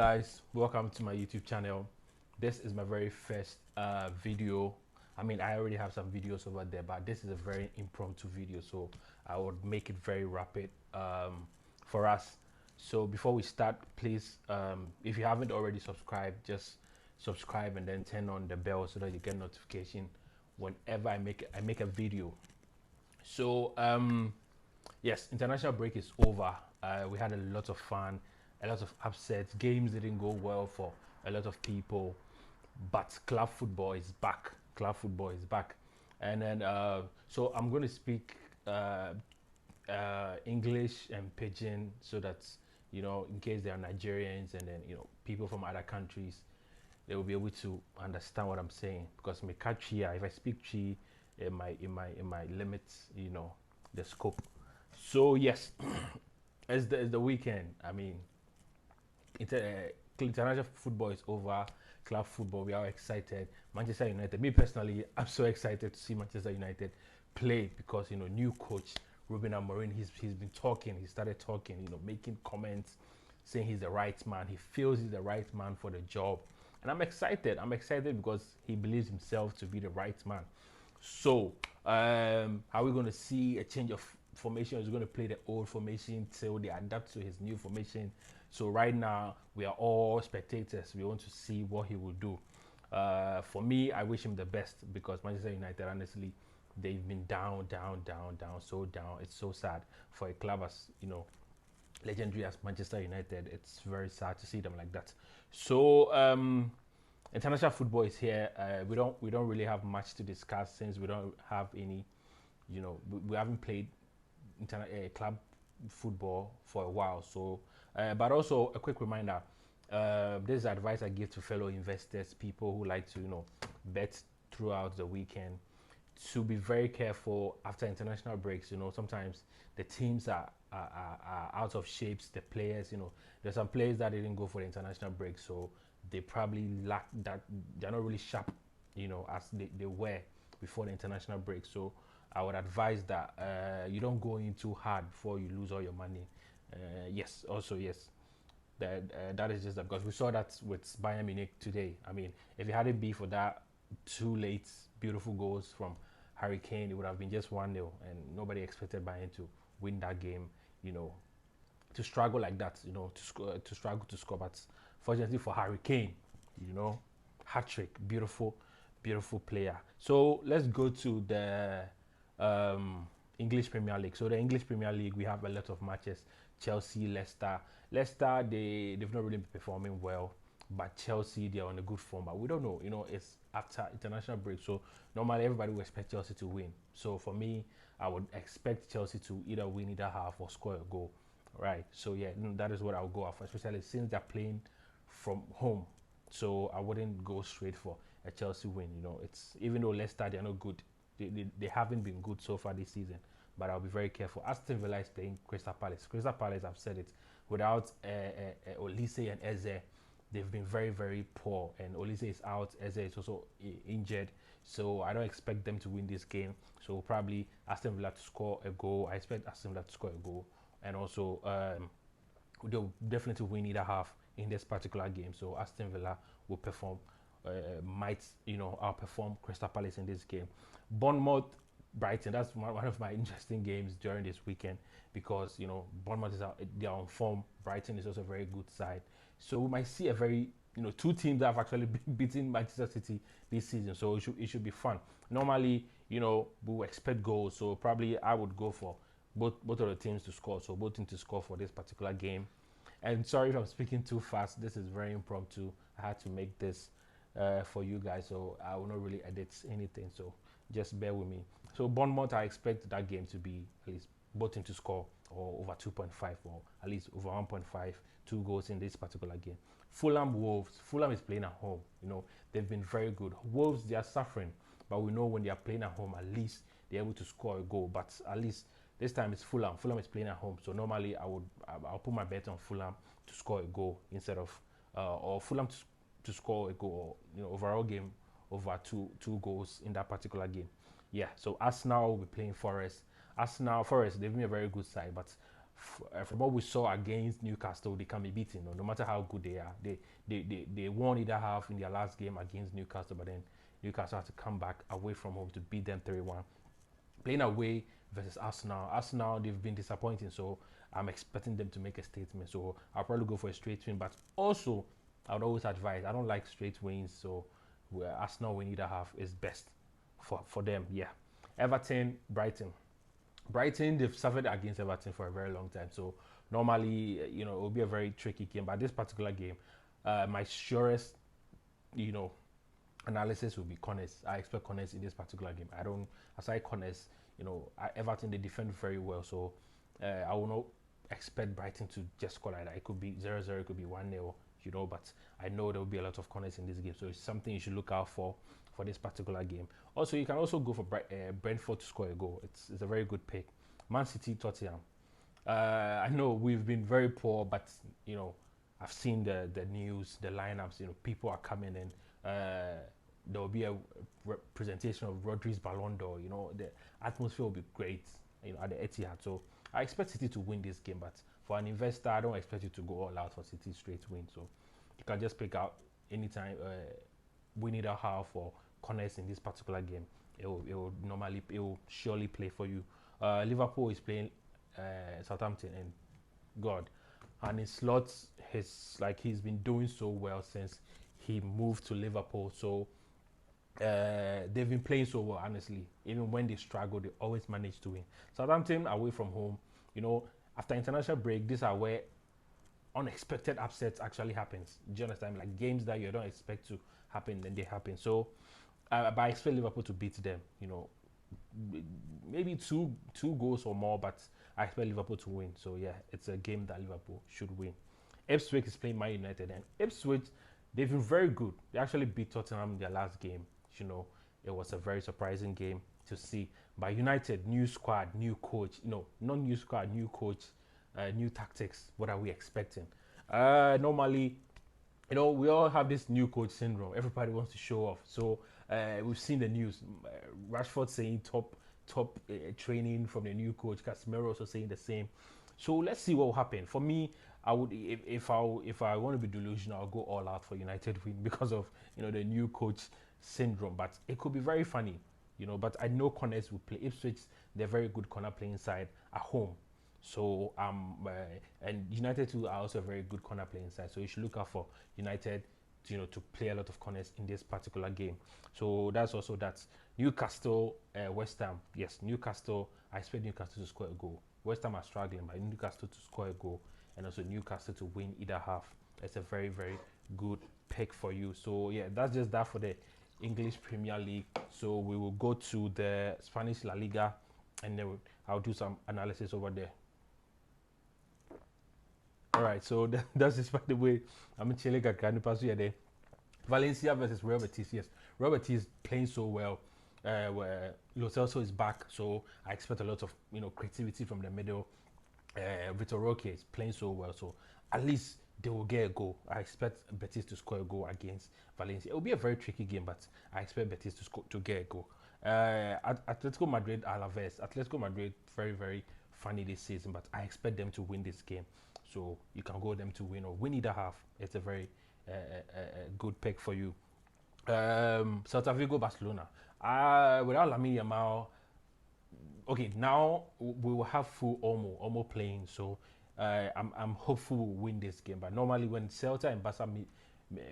guys, welcome to my YouTube channel. This is my very first video. I mean, I already have some videos over there, but this is a very impromptu video, so I would make it very rapid for us. So before we start, please, if you haven't already subscribed, just subscribe and then turn on the bell so that you get notification whenever I make a video. So yes, international break is over. We had a lot of fun, a lot of upsets. Games didn't go well for a lot of people, but club football is back. Club football is back, and then so I'm going to speak English and Pidgin so that in case there are Nigerians and then people from other countries, they will be able to understand what I'm saying because me catch here. If I speak Chi, it might limit the scope. So yes, as the weekend. I mean, international football is over. Club football, we are excited. Manchester United. Me personally, I'm so excited to see Manchester United play because new coach Ruben Amorim. He's been talking. He started talking. Making comments, saying he's the right man. He feels he's the right man for the job, and I'm excited. I'm excited because he believes himself to be the right man. So, are we going to see a change of formation? Is going to play the old formation till they adapt to his new formation? So right now we are all spectators. We want to see what he will do. For me, I wish him the best because Manchester United, honestly, they've been down, so down. It's so sad for a club as legendary as Manchester United. It's very sad to see them like that. So international football is here. We don't really have much to discuss since we don't have any. We haven't played club football for a while. So, but also a quick reminder: this is advice I give to fellow investors, people who like to bet throughout the weekend, to be very careful after international breaks. Sometimes the teams are out of shapes. The players, there's some players that didn't go for the international break, so they probably lack that. They're not really sharp, as they were before the international break. So I would advise that you don't go in too hard before you lose all your money. Yes, also yes, that is just that because we saw that with Bayern Munich today. I mean, if it hadn't been for that two late beautiful goals from Harry Kane, it would have been just 1-0, and nobody expected Bayern to win that game. To struggle like that, to struggle to score. But fortunately for Harry Kane, hat trick, beautiful player. So let's go to the English Premier League. So the English Premier League, we have a lot of matches. Chelsea, Leicester. Leicester, they've not really been performing well, but Chelsea, they're on a good form. But we don't know. It's after international break, so normally everybody would expect Chelsea to win. So for me, I would expect Chelsea to either win either half or score a goal. Right. So yeah, that is what I'll go after, especially since they're playing from home. So I wouldn't go straight for a Chelsea win. It's even though Leicester they're not good, they haven't been good so far this season. But I'll be very careful. Aston Villa is playing Crystal Palace. Crystal Palace, I've said it, without Olise and Eze, they've been very poor. And Olise is out, Eze is also injured. So I don't expect them to win this game. So probably Aston Villa to score a goal. I expect Aston Villa to score a goal. And also they'll definitely win either half in this particular game. So Aston Villa will perform, might outperform Crystal Palace in this game. Bournemouth, Brighton. That's one of my interesting games during this weekend because Bournemouth they are on form. Brighton is also a very good side. So we might see a very two teams that have actually beaten Manchester City this season. So it should be fun. Normally we expect goals. So probably I would go for both of the teams to score. So both teams to score for this particular game. And sorry if I'm speaking too fast. This is very impromptu. I had to make this for you guys, so I will not really edit anything. So just bear with me. So Bournemouth, I expect that game to be at least both teams to score or over 2.5 or at least over 1.5, 2 goals in this particular game. Fulham, Wolves. Fulham is playing at home. They've been very good. Wolves, they are suffering, but we know when they are playing at home, at least they're able to score a goal. But at least this time it's Fulham. Fulham is playing at home, so normally I'll put my bet on Fulham to score a goal instead of or Fulham to score a goal, or overall game over two goals in that particular game. Yeah. So Arsenal will be playing Forest. Forest, they've been a very good side, but from what we saw against Newcastle, they can be beaten. No matter how good they are, they won either half in their last game against Newcastle, but then Newcastle had to come back away from home to beat them 3-1. Playing away versus Arsenal. Arsenal, they've been disappointing, so I'm expecting them to make a statement. So I'll probably go for a straight win, but also I would always advise I don't like straight wins, so where Arsenal win either half is best for them. Yeah. Everton, Brighton. Brighton, they've suffered against Everton for a very long time. So normally, it will be a very tricky game. But this particular game, my surest, you know, analysis will be Connors. I expect Connors in this particular game. I don't, aside Connors, Everton, they defend very well. So I will not expect Brighton to just score like that. It could be 0-0, it could be 1-0, but I know there will be a lot of Connors in this game. So it's something you should look out for this particular game. Also, you can also go for Brentford to score a goal. It's a very good pick. Man City, Tottenham. I know we've been very poor, but I've seen the news, the lineups. People are coming in. There will be a presentation of Rodri's Ballon d'Or. The atmosphere will be great. At the Etihad. So I expect City to win this game, but for an investor, I don't expect you to go all out for City straight win. So you can just pick out anytime win either half or Connors in this particular game. It will surely play for you. Liverpool is playing Southampton, and God, and his slots, he's been doing so well since he moved to Liverpool. So they've been playing so well, honestly. Even when they struggle, they always manage to win. Southampton away from home, after international break, these are where unexpected upsets actually happens. Do you understand? Like games that you don't expect to happen, then they happen. So, but I expect Liverpool to beat them. Maybe two goals or more, but I expect Liverpool to win. So yeah, it's a game that Liverpool should win. Ipswich is playing Man United, and Ipswich, they've been very good. They actually beat Tottenham in their last game. It was a very surprising game to see. But United, new squad, new coach. Not new squad, new coach, new tactics. What are we expecting? Normally, we all have this new coach syndrome. Everybody wants to show off. So we've seen the news. Rashford saying top training from the new coach. Casemiro also saying the same. So let's see what will happen. For me, I would, if I want to be delusional, I'll go all out for United win because of the new coach syndrome. But it could be very funny, But I know Connors will play. Ipswich, they're very good corner playing side at home. So and United too are also a very good corner playing side. So you should look out for United to play a lot of corners in this particular game. So that's also that. Newcastle, West Ham. Yes, Newcastle. I expect Newcastle to score a goal. West Ham are struggling, but Newcastle to score a goal, and also Newcastle to win either half. It's a very, very good pick for you. So yeah, that's just that for the English Premier League. So we will go to the Spanish La Liga, and then I'll do some analysis over there. All right, so that's just by the way. I'm in Chile, there. Valencia versus Real Betis. Yes, Real Betis is playing so well. Where Lo Celso is back, so I expect a lot of creativity from the middle. Vitor Roque is playing so well, so at least they will get a goal. I expect Betis to score a goal against Valencia. It will be a very tricky game, but I expect Betis to get a goal. Atletico Madrid, Alaves. Atletico Madrid, very, very funny this season, but I expect them to win this game. So you can go them to win or win either half. It's a very good pick for you. Celta Vigo, Barcelona. Without Lamine Yamal, okay, now we will have full Olmo playing. So I'm hopeful we'll win this game. But normally when Celta and Barca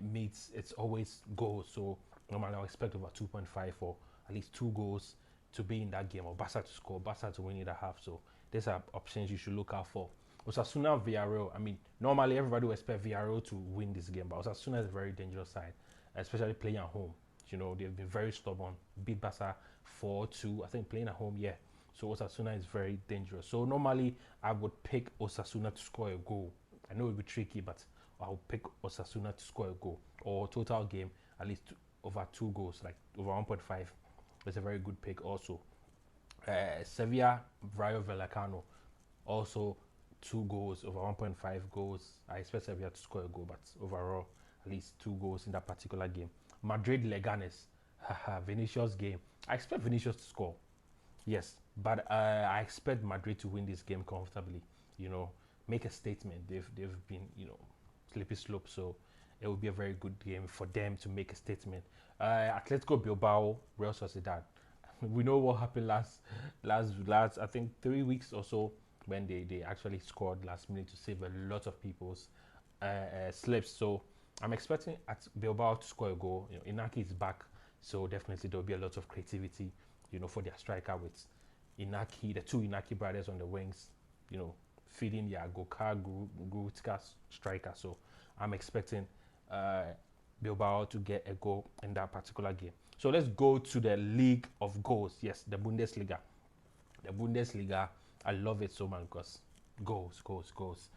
meets, it's always goals. So normally I expect over 2.5 or at least 2 goals to be in that game, or Barca to score, Barca to win either half. So these are options you should look out for. Osasuna, Villarreal. Normally everybody will expect Villarreal to win this game, but Osasuna is a very dangerous side, especially playing at home. They've been very stubborn. Beat Barca 4-2. I think playing at home, yeah. So Osasuna is very dangerous. So normally I would pick Osasuna to score a goal. I know it will be tricky, but I'll pick Osasuna to score a goal, or total game at least over 2 goals, like over 1.5. It's a very good pick also. Sevilla, Rayo Vallecano, also 2 goals, over 1.5 goals. I expect Sevilla to score a goal, but overall at least 2 goals in that particular game. Madrid, Leganes, Vinicius game. I expect Vinicius to score, yes, but I expect Madrid to win this game comfortably. you know, make a statement. They've been, you know, slippery slope. So it would be a very good game for them to make a statement. Atletico Bilbao, Real Sociedad. We know what happened last I think 3 weeks or so when they actually scored last minute to save a lot of people's slips. So I'm expecting at Bilbao to score a goal. You know, Inaki is back, so definitely there'll be a lot of creativity, you know, for their striker with Inaki, the two Inaki brothers on the wings, you know, feeding their Goka Grutka striker. So I'm expecting uh, Bilbao to get a goal in that particular game. So let's go to the League of Goals. Yes, the Bundesliga. The Bundesliga, I love it so much because goals, goals, goals.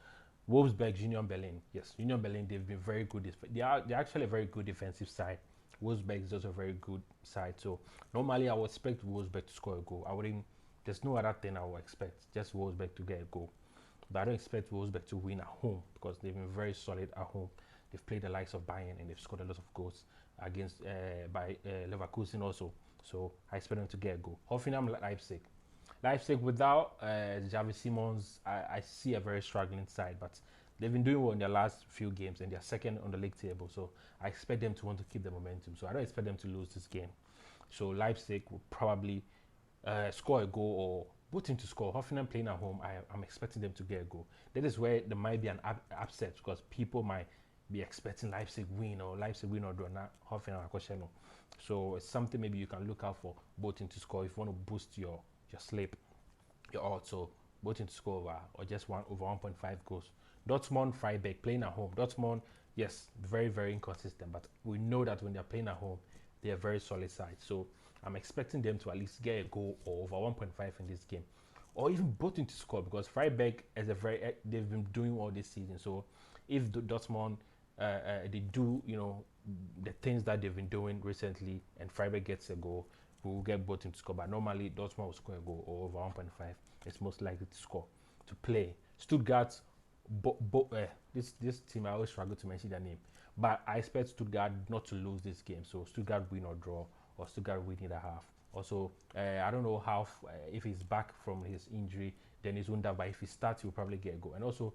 Wolfsburg, Union Berlin. Yes, Union Berlin, they've been very good. They're actually a very good defensive side. Wolfsburg is also a very good side. So normally I would expect Wolfsburg to score a goal. I wouldn't. There's no other thing I would expect. Just Wolfsburg to get a goal. But I don't expect Wolfsburg to win at home because they've been very solid at home. They've played the likes of Bayern and they've scored a lot of goals against by Leverkusen also. So I expect them to get a goal. Hoffenheim, Leipzig. Leipzig without Javi Simons, I see a very struggling side, but they've been doing well in their last few games and they're second on the league table. So I expect them to want to keep the momentum. So I don't expect them to lose this game. So Leipzig will probably score a goal or both teams to score. Hoffenheim playing at home, I'm expecting them to get a goal. That is where there might be an upset because people might be expecting Leipzig win or draw. Not Hoffenheim or So it's something maybe you can look out for both teams to score if you want to boost your sleep. You're also both teams to score over or just one over 1.5 goals. Dortmund, Freiburg playing at home. Dortmund, yes, very very inconsistent, but we know that when they're playing at home, they're a very solid side. So I'm expecting them to at least get a goal or over 1.5 in this game, or even both teams to score because Freiburg is they've been doing all this season. So if Dortmund they do, you know, the things that they've been doing recently, and Freiburg gets a goal, we will get both teams to score. But normally Dortmund will score a goal or over 1.5. It's most likely to score to play. Stuttgart, this team I always struggle to mention their name, but I expect Stuttgart not to lose this game. So Stuttgart win or draw, or Stuttgart win in a half. Also, I don't know how if he's back from his injury, then he's wonder. But if he starts, he'll probably get a goal. And also,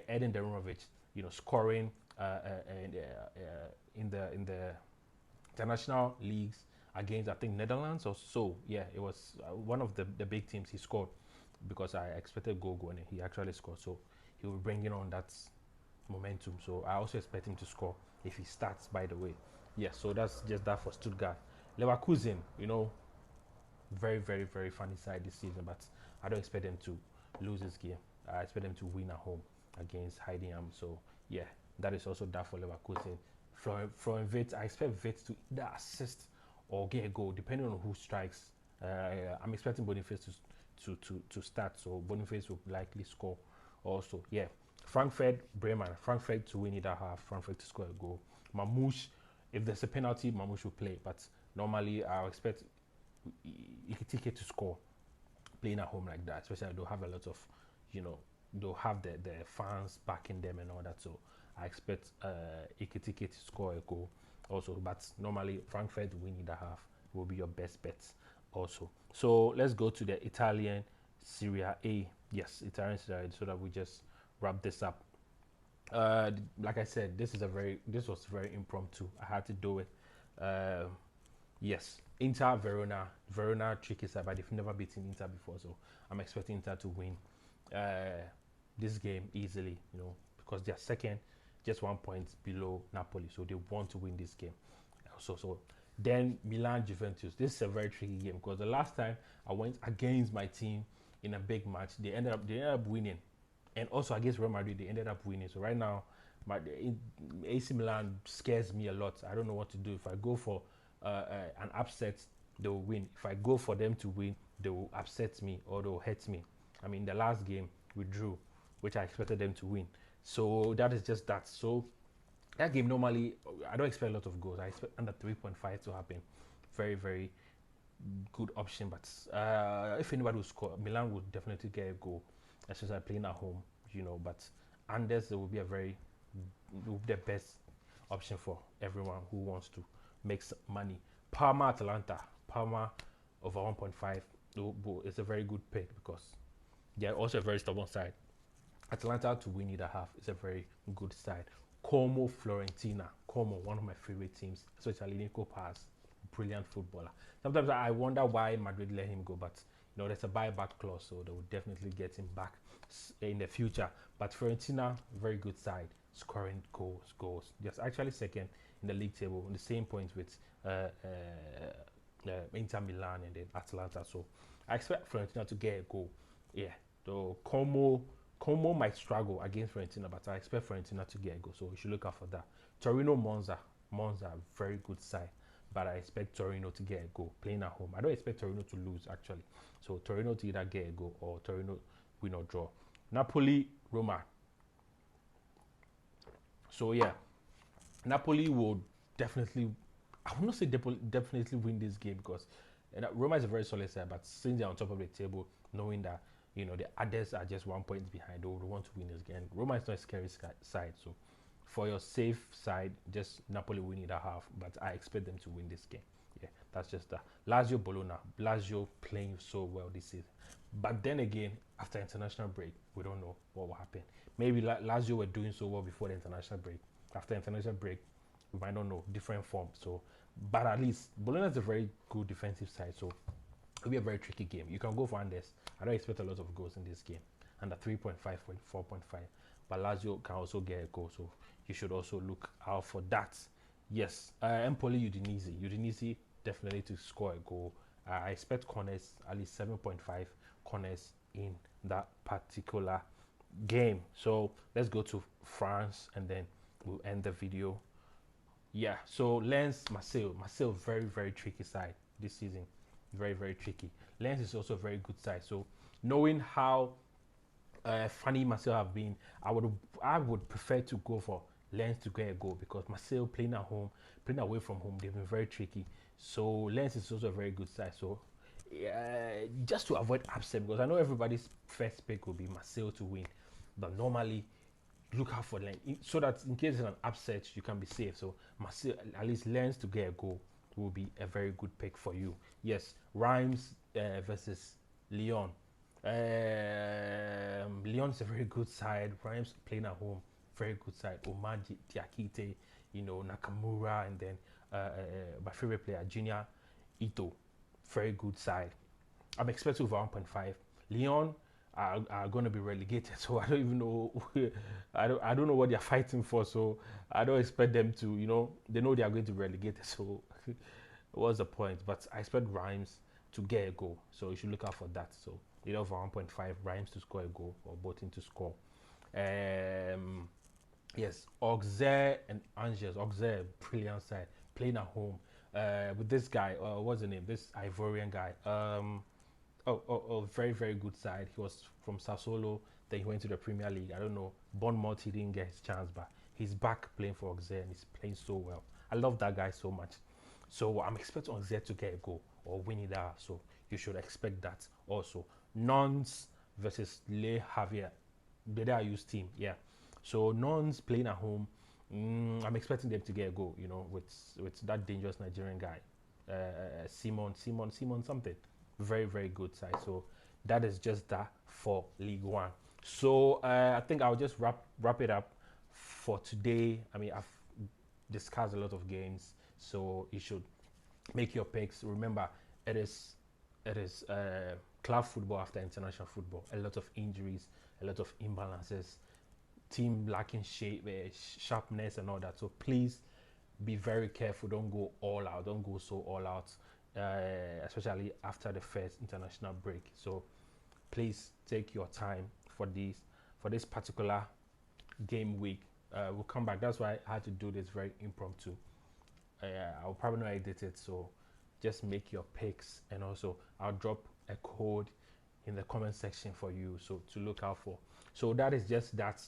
Edin Demirovic, you know, scoring in the international leagues against I think Netherlands or so. Yeah, it was one of the big teams he scored because I expected goal and he actually scored. So he will bring in on that momentum. So I also expect him to score if he starts. By the way, yeah. So that's just that for Stuttgart. Leverkusen, you know, very very very funny side this season, but I don't expect them to lose this game. I expect them to win at home against Heidenheim. So yeah, that is also that for Leverkusen. From Vit, I expect Vit to either assist or get a goal depending on who strikes. I'm expecting Boniface to start, so Boniface will likely score also. Yeah, Frankfurt, Bremen, Frankfurt to win either half, Frankfurt to score a goal. Mamouche, if there's a penalty, Mamouche will play, but normally I expect Ikitike to score playing at home like that, especially they'll have a lot of, you know, they'll have the fans backing them and all that. So I expect Ikitike to score a goal also, but normally Frankfurt winning the half will be your best bet also. So let's go to the Italian Serie A. Yes, Italian Serie A, so that we just wrap this up. Like I said, this was very impromptu. I had to do it. Yes, Inter Verona tricky side, but they've never beaten Inter before, so I'm expecting Inter to win this game easily, you know, because they're second, just 1 point below Napoli, so they want to win this game. So then Milan Juventus. This is a very tricky game because the last time I went against my team in a big match, they ended up winning, and also against Real Madrid they ended up winning. So right now, AC Milan scares me a lot. I don't know what to do. If I go for an upset, they will win. If I go for them to win, they will upset me or they will hurt me. I mean, the last game we drew, which I expected them to win. So that is just that. So that game normally I don't expect a lot of goals. I expect under 3.5 to happen. Very very good option. But if anybody will score, Milan will definitely get a goal, especially playing at home. You know, but Anders will be the best option for everyone who wants to make money. Parma Atalanta. Parma over 1.5 is a very good pick because they're also a very stubborn side. Atlanta to win either half is a very good side. Como, Florentina. Como, one of my favorite teams, especially Nico Paz, brilliant footballer. Sometimes I wonder why Madrid let him go, but there's a buyback clause, so they will definitely get him back in the future. But Fiorentina, very good side, scoring goals. Just actually second in the league table on the same points with Inter Milan and then Atalanta. So I expect Fiorentina to get a goal. Yeah, though Como might struggle against Fiorentina, but I expect Fiorentina to get a goal. So we should look out for that. Torino Monza, very good side, but I expect Torino to get a goal playing at home. I don't expect Torino to lose actually. So Torino to either get a goal or Torino win or draw. Napoli, Roma. So yeah, Napoli will definitely, I will not say definitely win this game because Roma is a very solid side, but since they're on top of the table, knowing that the others are just 1 point behind, they would want to win this game. Roma is not a scary side, so for your safe side, just Napoli winning that half, but I expect them to win this game. Yeah, that's just that. Lazio Bologna, Lazio playing so well this season, but then again, after international break, we don't know what will happen. Maybe Lazio were doing so well before the international break. After international break, we might not know, different form. So, but at least Bologna is a very good defensive side, so it'll be a very tricky game. You can go for unders. I don't expect a lot of goals in this game, under 3.5 or 4.5. But Lazio can also get a goal, so you should also look out for that. Yes, Empoli Udinese definitely to score a goal. I expect corners, at least 7.5 corners in that particular game. So let's go to France and then we'll end the video. Yeah, so Lens, Marseille, very, very tricky side this season. Very, very tricky. Lens is also a very good side. So knowing how funny Marseille have been, I would prefer to go for Lens to get a goal because Marseille playing at home, playing away from home, they've been very tricky. So Lens is also a very good side. So just to avoid upset, because I know everybody's first pick will be Marseille to win, but normally look out for Lens so that in case there's an upset, you can be safe. So Marseille, at least Lens to get a goal will be a very good pick for you. Yes, Reims versus Lyon. Lyon is a very good side. Reims playing at home, very good side. Omar Diakite, Nakamura, and then my favorite player, Junior Ito, very good side. I'm expecting over 1.5. Lyon are going to be relegated, so I don't even know. I don't know what they're fighting for. So I don't expect them to. They know they are going to be relegated. So what's the point? But I expect Reims to get a goal, so you should look out for that. So either over 1.5, Reims to score a goal or Botin to score. Yes, Auxerre and Angers. Auxerre, brilliant side, playing at home with this guy. What's the name? This Ivorian guy. Very, very good side. He was from Sassuolo, then he went to the Premier League. I don't know. Bournemouth, he didn't get his chance, but he's back playing for Auxerre and he's playing so well. I love that guy so much. So I'm expecting Auxerre to get a goal or win it out. So you should expect that also. Nons versus Le Havre. The Ayu's team, yeah. So Nons playing at home. I'm expecting them to get a goal, with that dangerous Nigerian guy, Simon something. Very, very good side. So that is just that for League One. So I think I'll just wrap it up for today. I mean, I've discussed a lot of games, so you should make your picks. Remember, it is club football after international football. A lot of injuries, a lot of imbalances, team lacking shape, sharpness, and all that. So please be very careful. Don't go all out. Don't go so all out. Especially after the first international break. So please take your time for this particular game week. We'll come back. That's why I had to do this very impromptu. I'll probably not edit it, so just make your picks, and also I'll drop a code in the comment section for you so to look out for. So that is just that.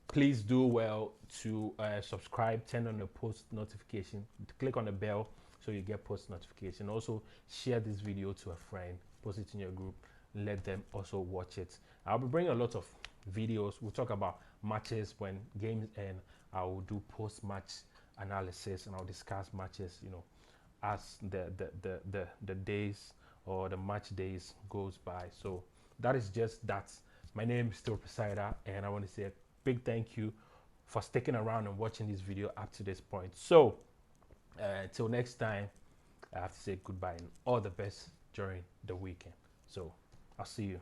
Please do well to subscribe, turn on the post notification, click on the bell so you get post notification. Also share this video to a friend, post it in your group, let them also watch it. I'll be bringing a lot of videos. We'll talk about matches when games end. I will do post-match analysis and I'll discuss matches, as the days or the match days goes by. So that is just that. My name is still Poseida, and I want to say a big thank you for sticking around and watching this video up to this point. So, until next time, I have to say goodbye and all the best during the weekend. So, I'll see you.